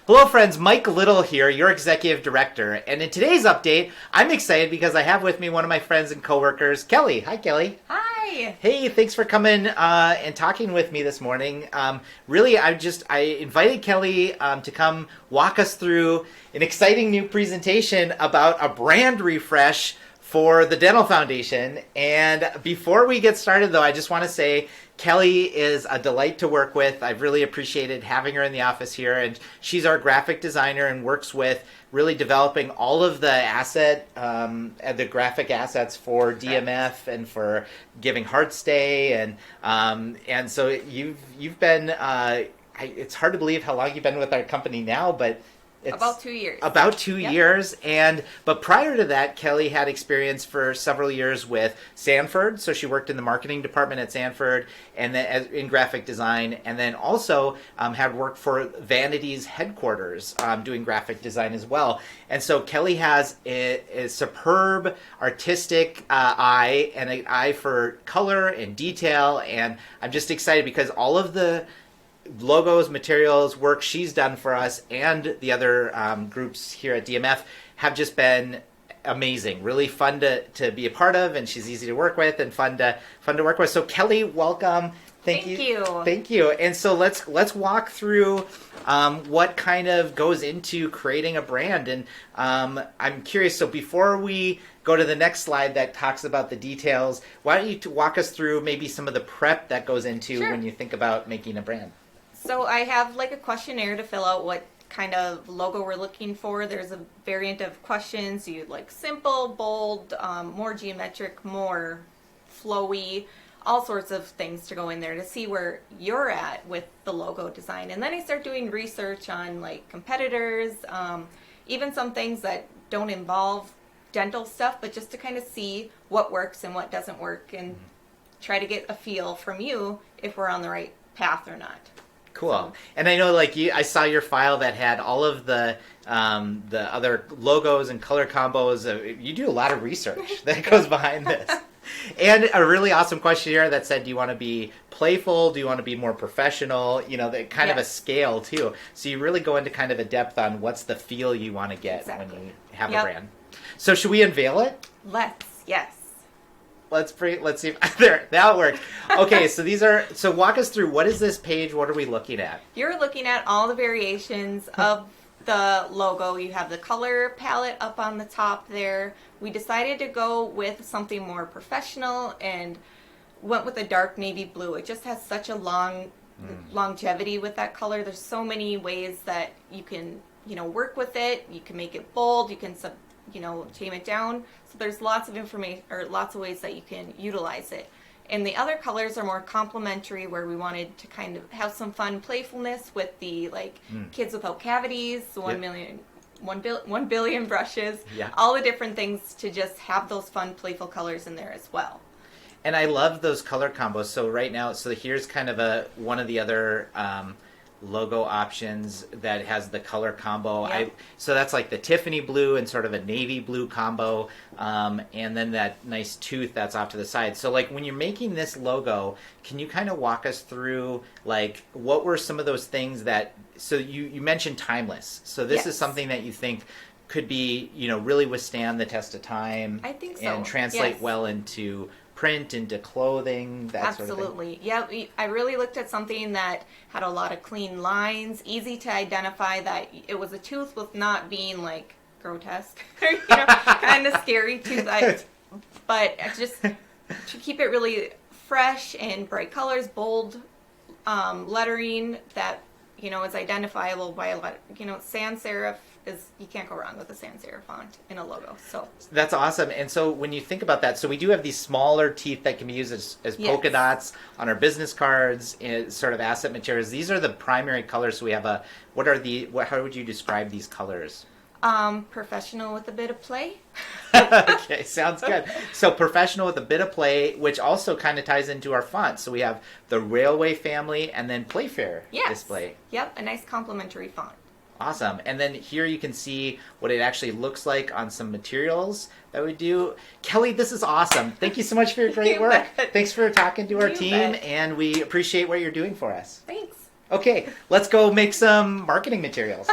Hello friends, Mike Little here, your Executive Director, and in today's update, I'm excited because I have with me one of my friends and coworkers, Kelly. Hi, Kelly. Hi. Hey, thanks for coming and talking with me this morning. Really, I invited Kelly to come walk us through an exciting new presentation about a brand refresh for the Dental Foundation. And before we get started, though, I just want to say Kelly is a delight to work with. I've really appreciated having her in the office here, and she's our graphic designer and works with really developing all of the graphic assets for DMF and for Giving Heart Stay, and so you've been. It's hard to believe how long you've been with our company now, but. It's about 2 years. About 2 years, but prior to that, Kelly had experience for several years with Sanford. So she worked in the marketing department at Sanford, and then in graphic design, and then also had worked for Vanity's headquarters doing graphic design as well. And so Kelly has a superb artistic eye and an eye for color and detail, and I'm just excited because all of the logos, materials, work she's done for us and the other groups here at DMF have just been amazing. Really fun to be a part of, and she's easy to work with and fun to work with. So Kelly, welcome. Thank you. Thank you. And so let's walk through what kind of goes into creating a brand. And I'm curious, so before we go to the next slide that talks about the details, why don't you walk us through maybe some of the prep that goes into when you think about making a brand? So I have like a questionnaire to fill out what kind of logo we're looking for. There's a variant of questions. You like simple, bold, more geometric, more flowy, all sorts of things to go in there to see where you're at with the logo design. And then I start doing research on like competitors, even some things that don't involve dental stuff, but just to kind of see what works and what doesn't work and try to get a feel from you if we're on the right path or not. Cool. So, and I know, I saw your file that had all of the other logos and color combos. You do a lot of research that goes behind this. And a really awesome questionnaire that said, do you want to be playful? Do you want to be more professional? You know, kind of a scale, too. So you really go into kind of a depth on what's the feel you want to get when you have a brand. So should we unveil it? Yes. Let's see if there, that worked. Okay, so walk us through, what is this page? What are we looking at? You're looking at all the variations of the logo. You have the color palette up on the top there. We decided to go with something more professional and went with a dark navy blue. It just has such a long longevity with that color. There's so many ways that you can, work with it. You can make it bold. You can tame it down. So there's lots of information or lots of ways that you can utilize it. And the other colors are more complementary, where we wanted to kind of have some fun playfulness with the kids without cavities, 1 billion brushes, all the different things to just have those fun playful colors in there as well. And I love those color combos. So right now, here's kind of one of the other logo options that has the color combo. So that's like the Tiffany blue and sort of a navy blue combo, and then that nice tooth that's off to the side. So when you're making this logo, can you kind of walk us through what were some of those things that, so you mentioned timeless. So this is something that you think could be, really withstand the test of time. I think so. And translate well into print, into clothing, that sort of thing. Absolutely. Yeah, I really looked at something that had a lot of clean lines, easy to identify that it was a tooth with not being grotesque, kind of scary tooth. But just to keep it really fresh and bright colors, bold lettering that is identifiable by a lot. Sans serif you can't go wrong with a sans serif font in a logo. So that's awesome. And so when you think about that, so we do have these smaller teeth that can be used as polka dots on our business cards, sort of asset materials. These are the primary colors. So we have how would you describe these colors? Professional with a bit of play. Okay, sounds good. So professional with a bit of play, which also kind of ties into our font. So we have the Railway family and then Playfair display. Yep, a nice complementary font. Awesome. And then here you can see what it actually looks like on some materials that we do. Kelly, this is awesome. Thank you so much for your great work. Thanks for talking to our team, and we appreciate what you're doing for us. Thanks. Okay, let's go make some marketing materials.